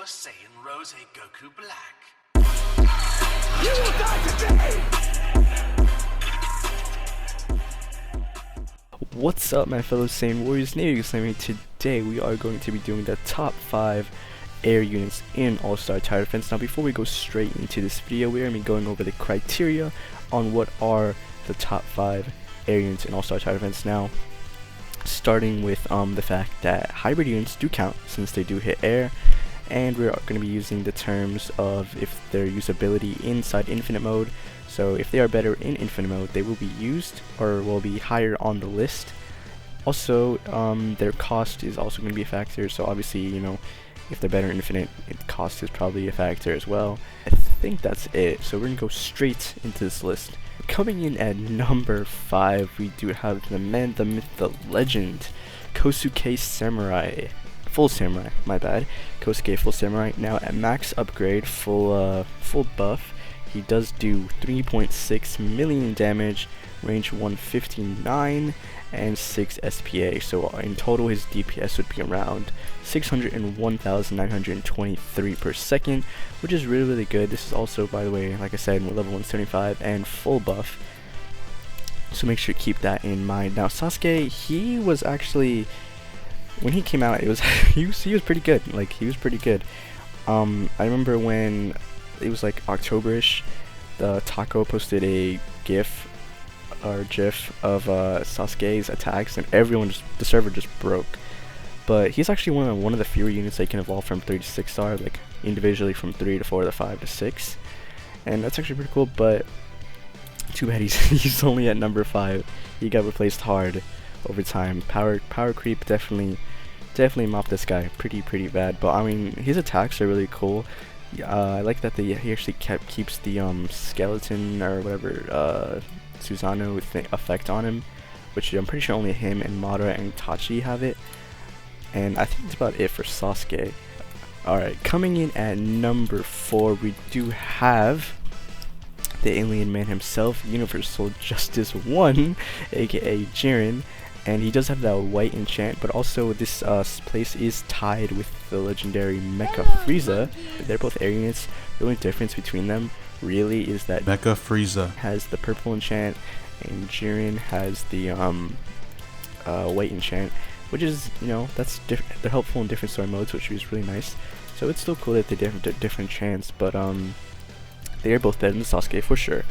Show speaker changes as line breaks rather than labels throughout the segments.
Saiyan Rose Goku Black.
You will die today!
What's up, my fellow Saiyan Warriors? NavyXFlame. Today we are going to be doing the top 5 air units in All-Star Tower Defense. Now before we go straight into this video, we are going to be going over the criteria on what are the top 5 air units in All-Star Tower Defense. Now, starting with the fact that hybrid units do count since they do hit air, and we're going to be using the terms of if their usability inside infinite mode. So if they are better in infinite mode, they will be used or will be higher on the list. Also, their cost is also going to be a factor, so obviously, you know, if they're better in infinite, cost is probably a factor as well. I think that's it, so we're going to go straight into this list. Coming in at number 5, we do have the man, the myth, the legend, Kosuke Samurai. Full Samurai, my bad. Kosuke Full Samurai. Now at max upgrade, full buff, he does do 3.6 million damage, range 159, and 6 SPA. So in total, his DPS would be around 601,923 per second, which is really good. This is also, by the way, like I said, level 175 and full buff. So make sure to keep that in mind. Now Sasuke, he was actually, when he came out, it was he was pretty good. Like, he was pretty good. I remember when it was like Octoberish, the Taco posted a GIF or GIF of Sasuke's attacks, and the server just broke. But he's actually one of the fewer units that can evolve from 3 to 6 star, like individually from 3 to 4 to 5 to 6, and that's actually pretty cool. But too bad he's only at number 5. He got replaced hard over time. Power creep definitely mopped this guy pretty bad. But I mean, his attacks are really cool. I like that he actually keeps the skeleton or whatever Susanoo effect on him, which I'm pretty sure only him and Madra and Itachi have it. And I think that's about it for Sasuke. Alright, coming in at number 4, we do have the alien man himself, Universal Justice 1, aka Jiren. And he does have that white enchant, but also this place is tied with the legendary Mecha Frieza. They're both air units. The only difference between them really is that
Mecha Frieza
has the purple enchant and Jiren has the white enchant, which is, you know, that's different. They're helpful in different story modes, which is really nice. So it's still cool that they have different chants, but they are both better than Sasuke for sure.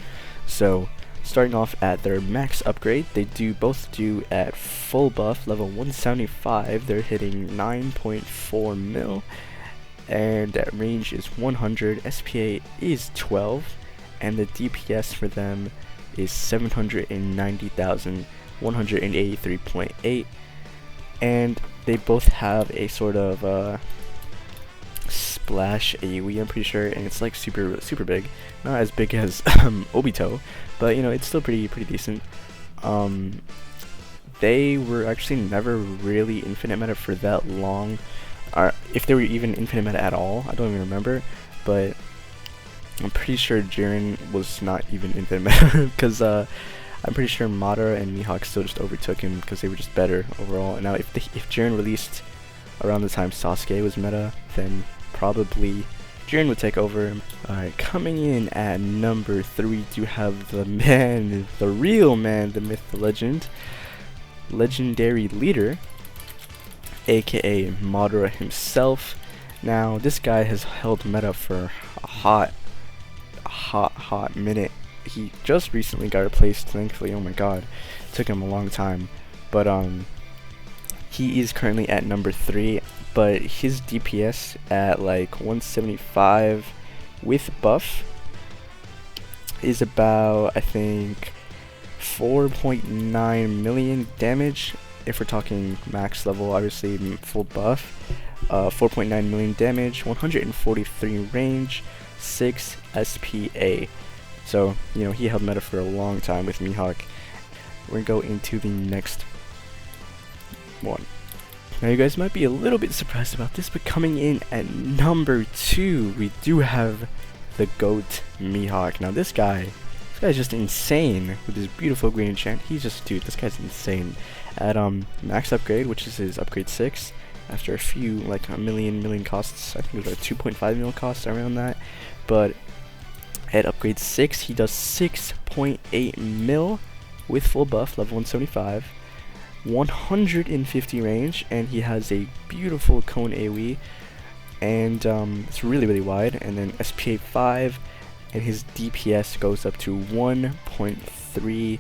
So starting off at their max upgrade, they both do at full buff, level 175, they're hitting 9.4 mil, and that range is 100, SPA is 12, and the DPS for them is 790,183.8, and they both have a sort of splash AoE, I'm pretty sure, and it's like super big. Not as big as Obito, but you know, it's still pretty decent. They were actually never really infinite meta for that long, or if they were even infinite meta at all, I don't even remember. But I'm pretty sure Jiren was not even infinite meta because I'm pretty sure Madra and Mihawk still just overtook him because they were just better overall. And now if Jiren released around the time Sasuke was meta, then probably Jiren would take over him. Alright, coming in at number 3, do have the man, the real man, the myth, the legend, legendary leader, aka Madra himself. Now this guy has held meta for a hot minute. He just recently got replaced, thankfully. Oh my god, it took him a long time. But he is currently at number 3, but his DPS at like 175 with buff is about, I think, 4.9 million damage if we're talking max level, obviously full buff. 4.9 million damage, 143 range, 6 SPA. So, you know, he held meta for a long time with Mihawk. We're gonna go into the next one. Now you guys might be a little bit surprised about this, but coming in at number 2, we do have the GOAT Mihawk. Now this guy's just insane with his beautiful green enchant. He's just, dude, this guy's insane. At max upgrade, which is his upgrade 6, after a few, like a million costs. I think it was like 2.5 mil costs around that. But at upgrade 6, he does 6.8 mil with full buff, level 175, 150 range, and he has a beautiful cone AoE, and it's really wide, and then SPA 5, and his DPS goes up to 1.3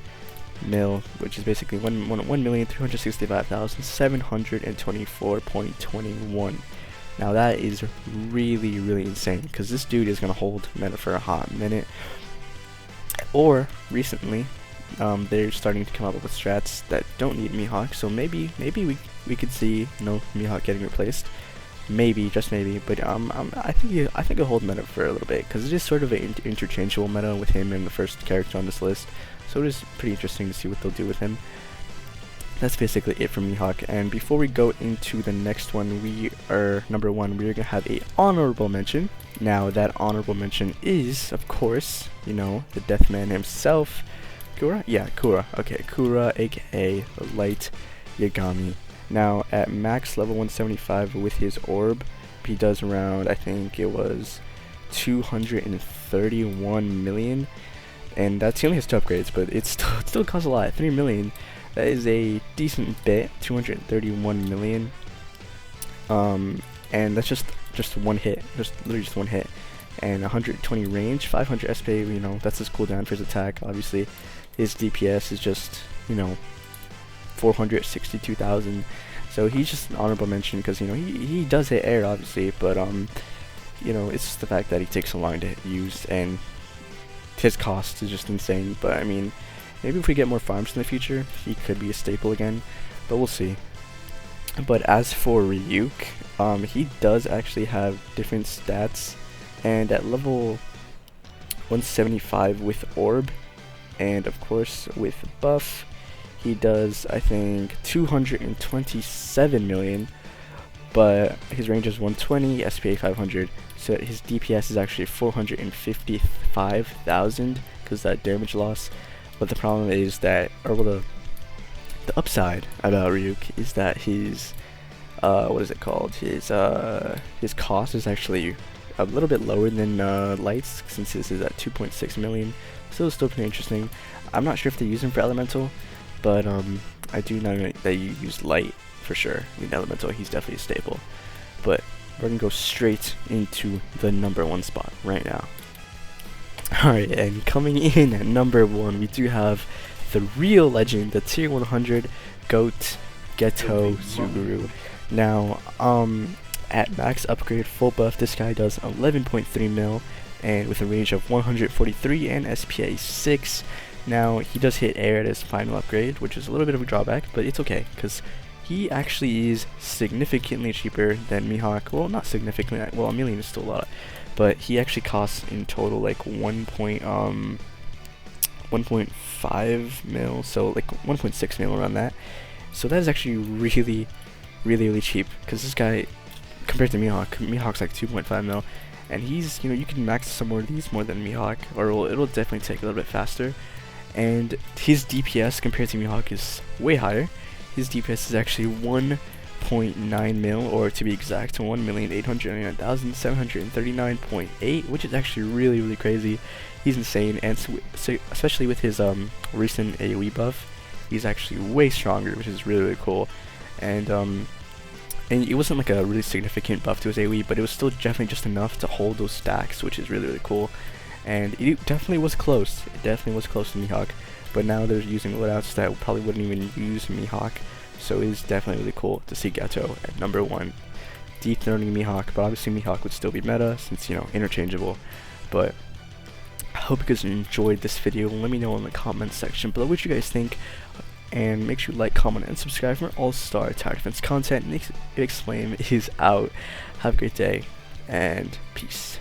mil, which is basically 1,365,724.21. Now that is really insane, because this dude is gonna hold meta for a hot minute. Or recently, they're starting to come up with strats that don't need Mihawk, so maybe we could see Mihawk getting replaced. Maybe, just maybe, but I think he'll hold meta for a little bit, because it is sort of an interchangeable meta with him and the first character on this list. So it is pretty interesting to see what they'll do with him. That's basically it for Mihawk, and before we go into the next one, we are number 1. We are gonna have a honorable mention. Now that honorable mention is, of course, the Deathman himself, Kura. Yeah, Kura. Okay, Kura, aka Light Yagami. Now at max level 175 with his orb, he does around, I think it was 231 million, and that's only has 2 upgrades, but it still costs a lot. 3 million. That is a decent bit. 231 million. And that's just one hit, literally just one hit, and 120 range, 500 SP. That's his cooldown for his attack. Obviously, his DPS is just 462,000. So he's just an honorable mention because he does hit air, obviously, but it's just the fact that he takes so long to use, and his cost is just insane. But I mean, maybe if we get more farms in the future, he could be a staple again, but we'll see. But as for Ryuk, he does actually have different stats, and at level 175 with orb, and of course with buff, he does, I think, 227 million, but his range is 120, SPA 500, so his DPS is actually 455,000 because that damage loss. But the problem is that, the upside about Ryuk is that his, his cost is actually a little bit lower than Light's, since this is at 2.6 million. So it's still pretty interesting. I'm not sure if they use him for Elemental, but I do know that you use Light for sure. In Elemental, he's definitely a staple. But we're gonna go straight into the number 1 spot right now. Alright, and coming in at number 1, we do have the real legend, the tier 100 GOAT Geto Suguru. Now, at max upgrade full buff, this guy does 11.3 mil, and with a range of 143 and SPA 6. Now, he does hit air at his final upgrade, which is a little bit of a drawback, but it's okay, because he actually is significantly cheaper than Mihawk. Well, not significantly, well, a million is still a lot, but he actually costs in total like 1.5 mil, so like 1.6 mil around that. So that is actually really cheap, because this guy, compared to Mihawk's like 2.5 mil, and he's, you can max some more of these more than Mihawk, or it'll definitely take a little bit faster. And his DPS compared to Mihawk is way higher. His DPS is actually 1.9 mil, or to be exact, 1,899,739.8, which is actually really crazy. He's insane, and so especially with his recent AoE buff, he's actually way stronger, which is really cool. And it wasn't like a really significant buff to his AoE, but it was still definitely just enough to hold those stacks, which is really cool. And it definitely was close. It definitely was close to Mihawk, but now they're using loadouts that probably wouldn't even use Mihawk. So it is definitely really cool to see Geto at number 1, dethroning Mihawk. But obviously Mihawk would still be meta, since interchangeable. But I hope you guys enjoyed this video. Let me know in the comments section below what you guys think, and make sure you like, comment, and subscribe for all-star tower defense content. NavyXFlame is out. Have a great day, and peace.